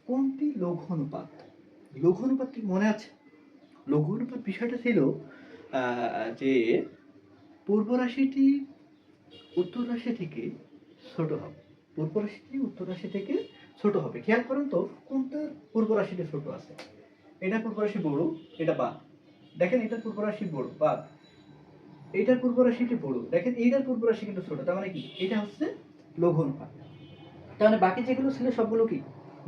কোনটি লঘু অনুপাত? লঘু অনুপাত কি মনে আছে? লঘু অনুপাত বিষয়টা ছিল যে পূর্ব রাশিটি উত্তর রাশি থেকে ছোট হবে। পূর্ব রাশিটি উত্তর রাশি থেকে ছোট হবে। খেয়াল করেন তো কোনটা পূর্ব রাশিতে ছোট আছে? এটা পূর্ব রাশি বড়, এটা বাদ। দেখেন এটা পূর্ব রাশি বড়, বাদ। এইটার পূর্ব রাশিটি বড়, দেখেন এইটার পূর্ব রাশি কিন্তু ছোট। তার মানে কি এটা হচ্ছে লঘু অনুপাত। তার মানে বাকি যেগুলো ছিল সবগুলো কি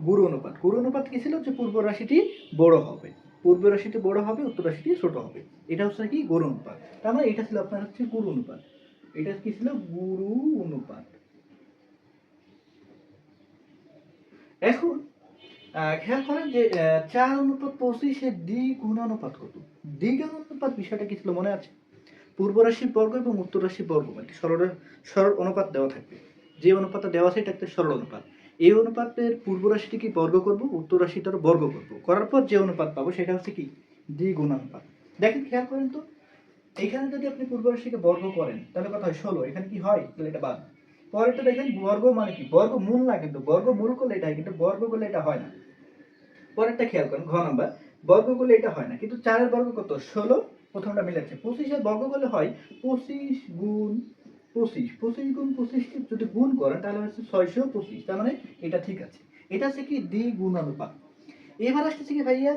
গুরু অনুপাত। গুরু অনুপাত কি ছিল? যে পূর্ব রাশিটি বড় হবে, পূর্ব রাশিটি বড় হবে, উত্তর রাশিটি ছোট হবে। এটা হচ্ছে কি গুরু অনুপাত। তার মানে এটা ছিল আপনার হচ্ছে গুরু অনুপাত। এটা কি ছিল? গুরু অনুপাত। এখন খেয়াল করেন যে 4:25 দ্বিগুণানুপাত কত? দ্বিগুণানুপাত বিষয়টা কি ছিল মনে আছে? পূর্ব রাশির বর্গ এবং উত্তর রাশির বর্গ মানে সরল অনুপাত দেওয়া থাকবে। যে অনুপাতটা দেওয়া আছে এটা একটা সরল অনুপাত। এই অনুপাতের পূর্ব রাশিটিকে বর্গ করব, উত্তর রাশিটারও বর্গ করব, করার পর যে অনুপাত পাবো সেটা হচ্ছে কি দ্বিগুণানুপাত। দেখেন খেয়াল করেন তো, এখানে যদি আপনি পূর্ব রাশিকে বর্গ করেন তাহলে কত হয়? 16। এখানে কি হয়? তাহলে এটা বাদ। পরেরটা দেখেন বর্গ মানে কি? বর্গমূল না, কিন্তু বর্গমূল করলে এটা হয়, কিন্তু বর্গ করলে এটা হয় না। পরেরটা খেয়াল করেন, ঘ নাম্বার। বর্গ করলে এটা হয় না, কিন্তু 4 এর বর্গ কত? 16। প্রথমটা মিলাচ্ছে। 25 এর বর্গ করলে হয় 25 গুণ 25। 25 গুণ 25 কে যদি গুণ করেন তাহলে হচ্ছে 625। তার মানে এটা ঠিক আছে। এটা হচ্ছে কি দ্বিগুণানুপাত। এবার আসতেছে কি ভাইয়া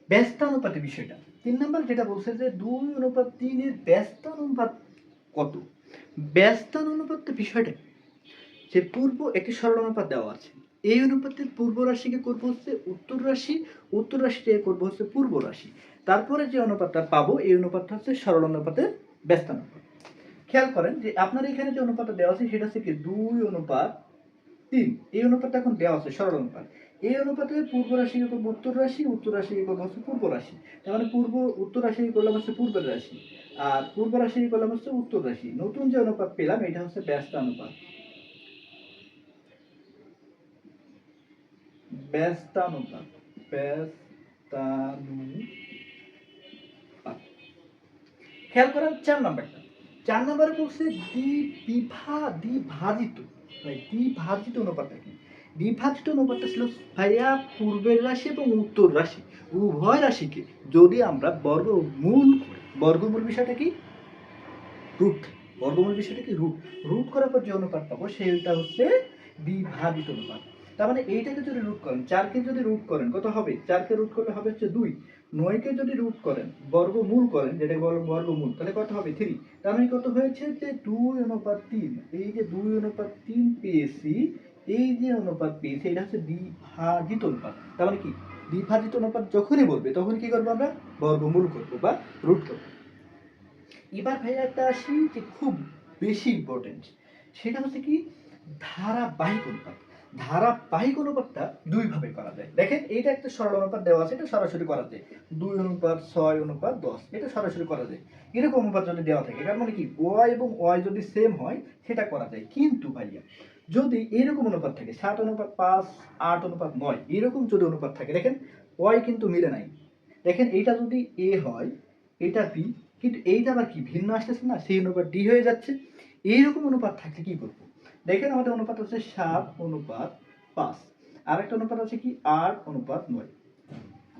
ব্যস্তানুপাতের বিষয়টা। 3 নাম্বার যেটা বলছে যে 2:3 এর ব্যস্তানুপাত কত? ব্যস্তানুপাতের বিষয়টা যে পূর্ব একটি সরল অনুপাত দেওয়া আছে। এই অনুপাতের পূর্ব রাশিকে করব হচ্ছে উত্তর রাশি, উত্তর রাশিকে করব হচ্ছে পূর্ব রাশি। তারপরে যে অনুপাতটা পাবো এই অনুপাতটা হচ্ছে সরল অনুপাতের ব্যস্তানুপাত। খেয়াল করেন যে আপনার এখানে যে অনুপাতটা দেওয়া আছে সেটা হচ্ছে কি 2:3। এই অনুপাতটা এখন দেওয়া আছে সরল অনুপাত। এই অনুপাতের পূর্ব রাশিকে করব উত্তর রাশি, উত্তর রাশিকে করব হচ্ছে পূর্ব রাশি। তার মানে উত্তর রাশিকে করলাম হচ্ছে পূর্বের রাশি, আর পূর্ব রাশিকে করলাম হচ্ছে উত্তর রাশি। নতুন যে অনুপাত পেলাম এটা হচ্ছে ব্যস্তানুপাত। ব্যস্তানুপাত, ব্যস্তানুপাত। খেয়াল করেন 4 নাম্বারটা। 4 নাম্বারে বলছে দ্বিভাজিত। দ্বিভাজিত অনুপাতটা কি? দ্বিভাজিত অনুপাতটা ছিল ভাইয়া পূর্বের রাশি এবং উত্তর রাশি উভয় রাশিকে যদি আমরা বর্গমূল করি। বর্গমূল বিষয়টা কি? রুট। বর্গমূল বিষয়টা কি? রুট। রুট করার পর যে অনুপাত পাবো সেইটা হচ্ছে দ্বিভাজিত অনুপাত। তার মানে এইটাকে যদি রুট করেন, 4 কে যদি রুট করেন কত হবে? 4 কে রুট করলে হবে হচ্ছে 2। 9 কে যদি রুট করেন, বর্গমূল করেন, যেটাকে বলে বর্গমূল, তাহলে কত হবে? 3। তার মানে কত হয়েছে? যে 2:3। এই যে 2:3 পেয়েছি, এই যে অনুপাত পেয়েছি এটা হচ্ছে দ্বিভাজিত অনুপাত। তার মানে কি? দ্বিভাজিত অনুপাত যখনই বলবে তখন কি করবো? আমরা বর্গমূল করবো বা রুট করবো। এবার ভাইয়া একটা আসি যে খুব বেশি ইম্পর্টেন্ট, সেটা হচ্ছে কি ধারাবাহিক অনুপাত। ধারাবাহিক অনুপাতটা দুই ভাবে করা যায়। দেখেন এইটা একটা সরল অনুপাত দেওয়া আছে, এটা সরাসরি করা যায়। 2:6:10 এটা সরাসরি করা যায়। এরকম অনুপাত যদি দেওয়া থাকে তার মানে কি ওয়াই এবং ওয়াই যদি সেম হয় সেটা করা যায়। কিন্তু ভাইয়া যদি এরকম অনুপাত থাকে 7:5, 8:9 এরকম যদি অনুপাত থাকে, দেখেন ওয়াই কিন্তু মিলে নাই। দেখেন এইটা যদি এ হয়, এটা বি, কিন্তু এইটা আবার কি ভিন্ন আসতেছে না, সেই অনুপাত ডি হয়ে যাচ্ছে। এইরকম অনুপাত থাকলে কি করব? দেখেন আমাদের অনুপাত হচ্ছে 7:5। আর একটা অনুপাত আছে কি 8:9।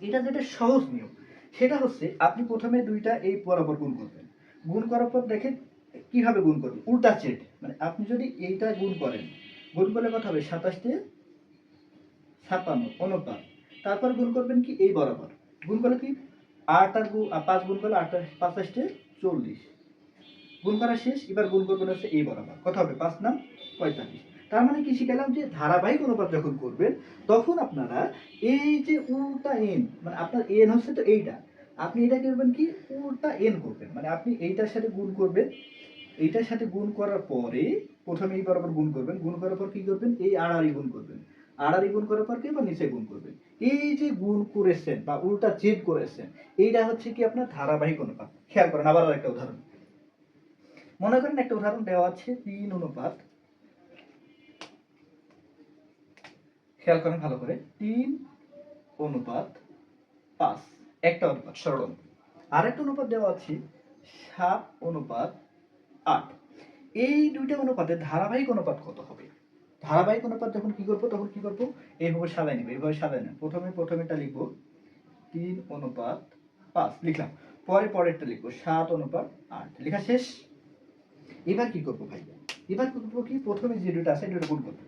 এটা যেটা সহজ নিয়ম সেটা হচ্ছে আপনি প্রথমে দুইটা এই বরাবর গুণ করবেন। গুণ করার পর দেখেন কিভাবে গুণ করবেন, উল্টা চেট। মানে আপনি যদি এইটা গুণ করেন, গুণ করলে কত হবে? 27:56 অনুপাত। তারপর গুণ করবেন কি এই বরাবর। গুণ করলে কি 8 আর 5 গুণ করলে 8 5:40। গুণ করা শেষ, এবার গুণ করবেন হচ্ছে এই বরাবর। কত হবে? 5×9 = 45। তার মানে কি শিখালাম? যে ধারাবাহিক অনুপাত যখন করবেন তখন আপনারা এই যে উল্টা এন, মানে আপনার এন হচ্ছে তো এইটা, আপনি এটা করবেন কি উল্টা এন করবেন। মানে আপনি এইটার সাথে গুণ করবেন, এইটার সাথে গুণ করার পরে প্রথমে এই বরাবর গুণ করবেন, গুণ করার পর কি করবেন? এই আড়াআড়ি গুণ করবেন, আড়াআড়ি গুণ করার পর কি বা নিচে গুণ করবেন। এই যে গুণ করেছেন বা উল্টা জেড করেছেন, এইটা হচ্ছে কি আপনার ধারাবাহিক অনুপাত। খেয়াল করেন আবার আরেকটা উদাহরণ। মনে করেন একটা উদাহরণ দেওয়া আছে 3:5। খেয়াল করেন ভালো করে, 3:5। একটা অনুপাত সরল অনুপাত। আরেকটা অনুপাত দেওয়া আছে 7:8। এই দুইটা অনুপাতের ধারাবাহিক অনুপাত কত হবে? ধারাবাহিক অনুপাত যখন কি করবো তখন কি করবো, এইভাবে সাজাই নেবো, এইভাবে সাজাই নেব। প্রথমেটা লিখবো 3:5 লিখলাম, পরেরটা লিখবো 7:8, লেখা শেষ। এবার কি করবো ভাই, এবার করবো কি, প্রথমে যে দুটো আছে দুটো গুণ করবো,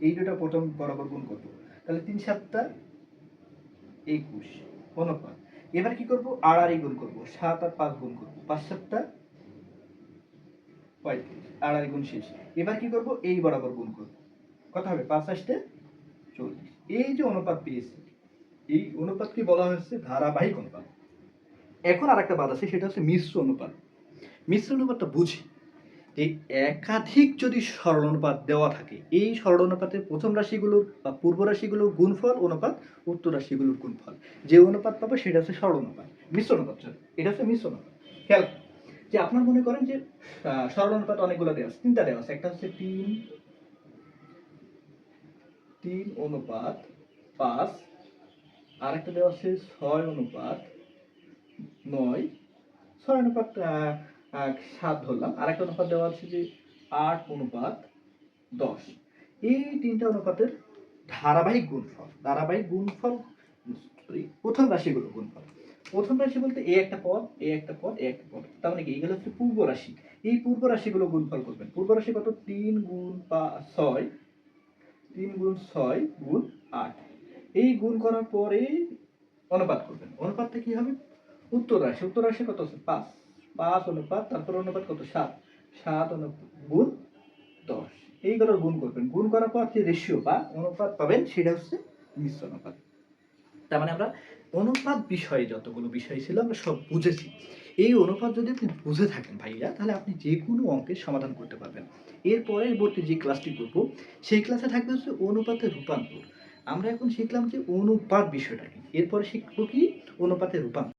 এই দুটো প্রথম বরাবর গুণ করবো, তাহলে 3×7=21 অনুপাত। এবার কি করবো, আড়াআড়ি গুণ করবো, 7 আর 5 গুণ করবো, 5×7=35, আড়াআড়ি গুণ শেষ। এবার কি করবো, এই বরাবর গুণ করবো, কত হবে, 5×8=40। এই যে অনুপাত পেয়েছি, এই অনুপাতকে বলা হচ্ছে ধারাবাহিক অনুপাত। এখন আর একটা বাদ আছে, সেটা হচ্ছে মিশ্র অনুপাত। মিশ্র অনুপাতটা বুঝি, এই একাধিক যদি সরল অনুপাত দেওয়া থাকে, এই সরল অনুপাতের প্রথম রাশিগুলোর বা পূর্ব রাশিগুলোর গুণফল অনুপাত উত্তর রাশিগুলোর গুণফল, যে অনুপাত পাবো সেটা হচ্ছে সরল অনুপাত, মিশ্র অনুপাত। এটা হচ্ছে মিশ্র অনুপাত। খেয়াল যে আপনার মনে করেন যে সরল অনুপাত অনেকগুলো দেওয়া আছে, 3টা দেওয়া আছে। একটা হচ্ছে 3:5, আর একটা দেওয়া আছে 6:9, 6:7 ধরলাম। আর একটা অনুপাত দেওয়া আছে যে 8:10। এই 3টা অনুপাতের ধারাবাহিক গুণফল প্রথম রাশিগুলো গুণফল। প্রথম রাশি বলতে এ একটা পদ, এ একটা পদ, এ একটা পদ, তার মানে কি, এইগুলো হচ্ছে পূর্ব রাশি। এই পূর্ব রাশিগুলো গুণফল করবেন। পূর্ব রাশি কত, 3×6=8। এই গুণ করার পরে অনুপাত করবেন। অনুপাতটা কি হবে, উত্তর রাশি কত আছে, 5 অনুপাত, তারপর অনুপাত কত, 7 গুণ 10, এইগুলোর গুণ করবেন। গুণ করার পর যে রেশিও বা অনুপাত পাবেন সেটা হচ্ছে মিশ্র অনুপাত। তার মানে আমরা অনুপাত বিষয়ে যতগুলো বিষয় ছিল আমরা সব বুঝেছি। এই অনুপাত যদি আপনি বুঝে থাকেন ভাইয়া, তাহলে আপনি যে কোনো অঙ্কের সমাধান করতে পারবেন। এর পরবর্তী যে ক্লাসটি করব, সেই ক্লাসে থাকবে হচ্ছে অনুপাতের রূপান্তর। আমরা এখন শিখলাম যে অনুপাত বিষয়টা কি, এরপরে শিখবো কি অনুপাতের রূপান্তর।